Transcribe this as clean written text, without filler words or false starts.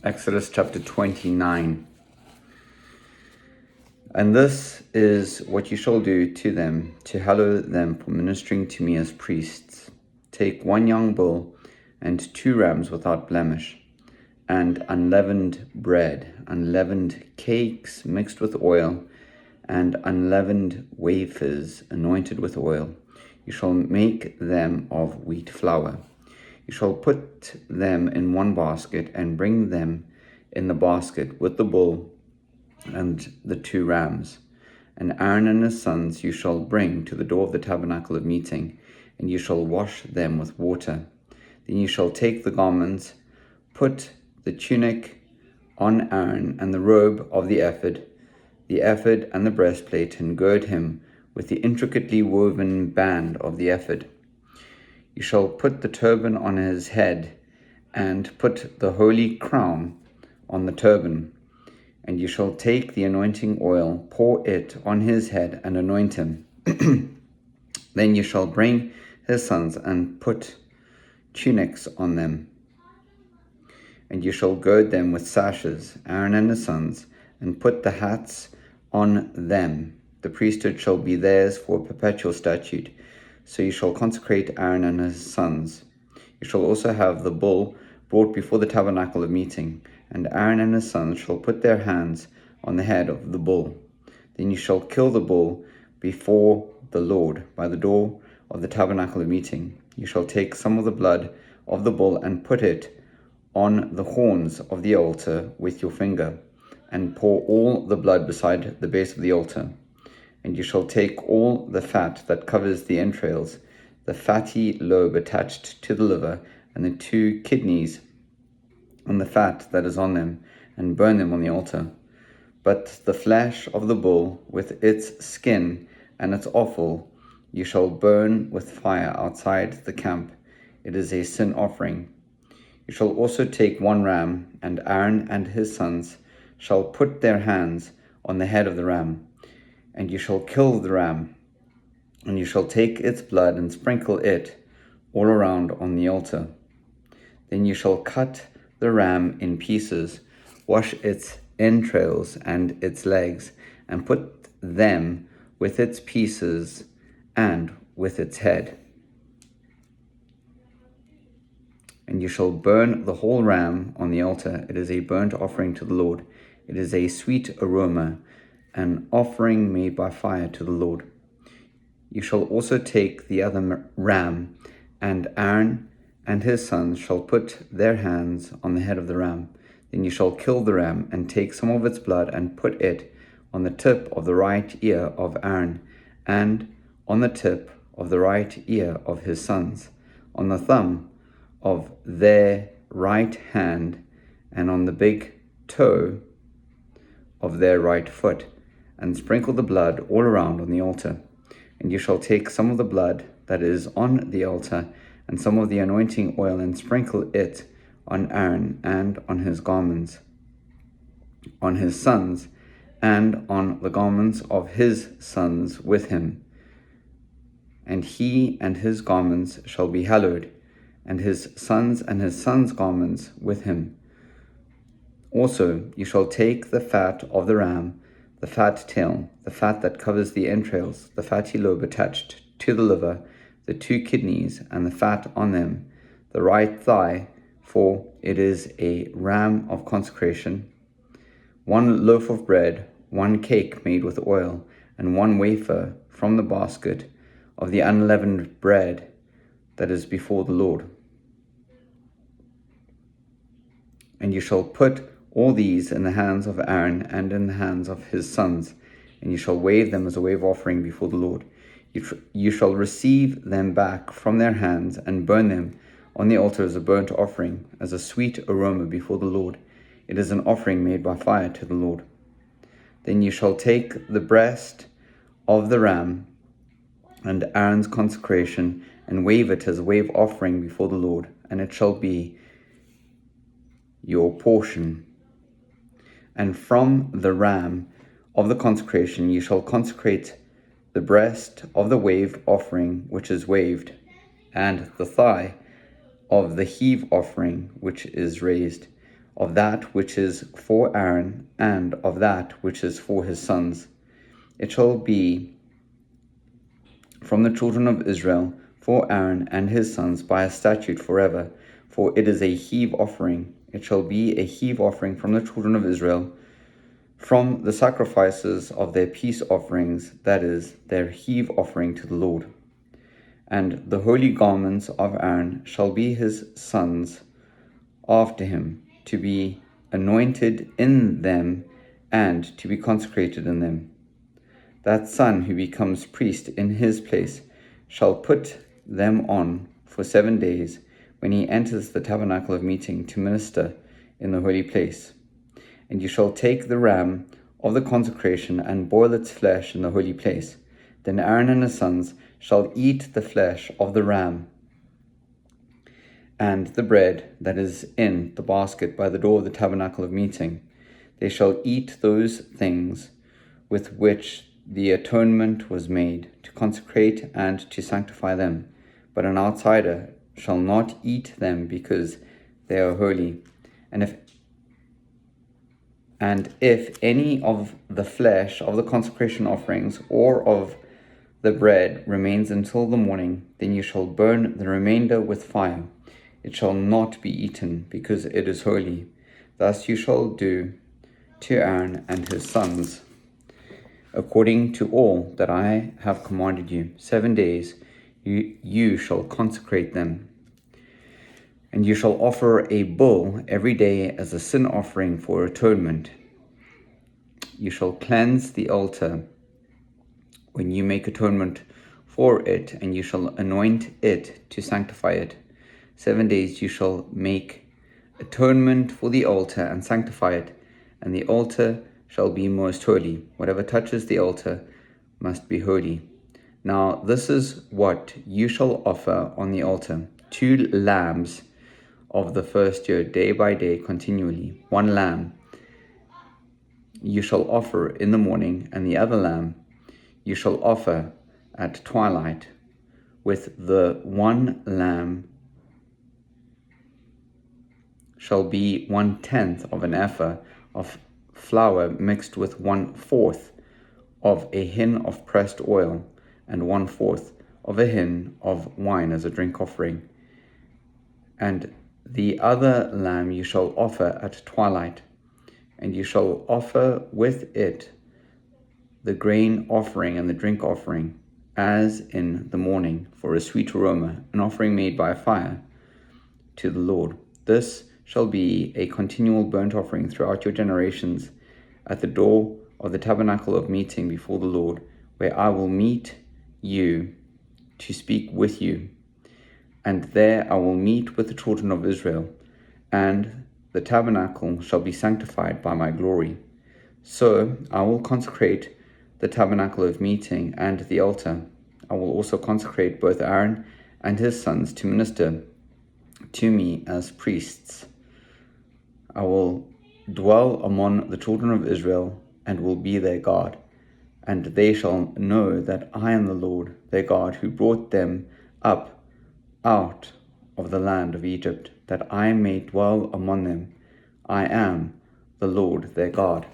Exodus chapter 29. And this is what you shall do to them, to hallow them for ministering to me as priests. Take 1 young bull and 2 rams without blemish, and unleavened bread, unleavened cakes mixed with oil, and unleavened wafers anointed with oil. You shall make them of wheat flour. You shall put them in 1 basket and bring them in the basket with the bull and the 2 rams. And Aaron and his sons you shall bring to the door of the tabernacle of meeting, and you shall wash them with water. Then you shall take the garments, put the tunic on Aaron, and the robe of the ephod and the breastplate, and gird him with the intricately woven band of the ephod. You shall put the turban on his head, and put the holy crown on the turban. And you shall take the anointing oil, pour it on his head, and anoint him. Then you shall bring his sons, and put tunics on them. And you shall gird them with sashes, Aaron and his sons, and put the hats on them. The priesthood shall be theirs for a perpetual statute. So you shall consecrate Aaron and his sons. You shall also have the bull brought before the tabernacle of meeting, and Aaron and his sons shall put their hands on the head of the bull. Then you shall kill the bull before the Lord by the door of the tabernacle of meeting. You shall take some of the blood of the bull and put it on the horns of the altar with your finger, and pour all the blood beside the base of the altar. And you shall take all the fat that covers the entrails, the fatty lobe attached to the liver, and the 2 kidneys, and the fat that is on them, and burn them on the altar. But the flesh of the bull, with its skin and its offal, you shall burn with fire outside the camp. It is a sin offering. You shall also take 1 ram, and Aaron and his sons shall put their hands on the head of the ram. And you shall kill the ram, and you shall take its blood and sprinkle it all around on the altar. Then you shall cut the ram in pieces, wash its entrails and its legs, and put them with its pieces and with its head. And you shall burn the whole ram on the altar. It is a burnt offering to the Lord. It is a sweet aroma, an offering made by fire to the Lord. You shall also take the other ram, and Aaron and his sons shall put their hands on the head of the ram. Then you shall kill the ram, and take some of its blood, and put it on the tip of the right ear of Aaron, and on the tip of the right ear of his sons, on the thumb of their right hand, and on the big toe of their right foot, and sprinkle the blood all around on the altar. And you shall take some of the blood that is on the altar, and some of the anointing oil, and sprinkle it on Aaron and on his garments, on his sons, and on the garments of his sons with him. And he and his garments shall be hallowed, and his sons garments with him. Also you shall take the fat of the ram, the fat tail, the fat that covers the entrails, the fatty lobe attached to the liver, the 2 kidneys, and the fat on them, the right thigh, for it is a ram of consecration, 1 loaf of bread, 1 cake made with oil, and 1 wafer from the basket of the unleavened bread that is before the Lord. And you shall put all these in the hands of Aaron and in the hands of his sons, and you shall wave them as a wave offering before the Lord. You shall receive them back from their hands, and burn them on the altar as a burnt offering, as a sweet aroma before the Lord. It is an offering made by fire to the Lord. Then you shall take the breast of the ram and Aaron's consecration, and wave it as a wave offering before the Lord, and it shall be your portion. And from the ram of the consecration you shall consecrate the breast of the wave offering which is waved, and the thigh of the heave offering which is raised. of that which is for Aaron, and of that which is for his sons. It shall be from the children of Israel for Aaron and his sons by a statute forever, for it is a heave offering. It shall be a heave offering from the children of Israel, from the sacrifices of their peace offerings, that is, their heave offering to the Lord. And the holy garments of Aaron shall be his sons after him, to be anointed in them and to be consecrated in them. That son who becomes priest in his place shall put them on for 7 days when he enters the tabernacle of meeting to minister in the holy place. And you shall take the ram of the consecration and boil its flesh in the holy place. Then Aaron and his sons shall eat the flesh of the ram and the bread that is in the basket by the door of the tabernacle of meeting. They shall eat those things with which the atonement was made, to consecrate and to sanctify them. But an outsider shall not eat them, because they are holy. And if any of the flesh of the consecration offerings or of the bread remains until the morning, then you shall burn the remainder with fire. It shall not be eaten, because it is holy. Thus you shall do to Aaron and his sons, according to all that I have commanded you. 7 days you shall consecrate them. And you shall offer a bull every day as a sin offering for atonement. You shall cleanse the altar when you make atonement for it, and you shall anoint it to sanctify it. 7 days you shall make atonement for the altar and sanctify it, and the altar shall be most holy. Whatever touches the altar must be holy. Now this is what you shall offer on the altar: 2 lambs of the first year, day by day, continually. 1 lamb you shall offer in the morning, and the other lamb you shall offer at twilight. With the 1 lamb shall be 1/10 of an ephah of flour mixed with 1/4 of a hin of pressed oil, and 1/4 of a hin of wine as a drink offering. And the other lamb you shall offer at twilight, and you shall offer with it the grain offering and the drink offering, as in the morning, for a sweet aroma, an offering made by fire to the Lord. This shall be a continual burnt offering throughout your generations at the door of the tabernacle of meeting before the Lord, where I will meet you to speak with you. And there I will meet with the children of Israel, and the tabernacle shall be sanctified by my glory. So I will consecrate the tabernacle of meeting and the altar. I will also consecrate both Aaron and his sons to minister to me as priests. I will dwell among the children of Israel and will be their God, and they shall know that I am the Lord their God, who brought them up out of the land of Egypt, that I may dwell among them. I am the Lord their God.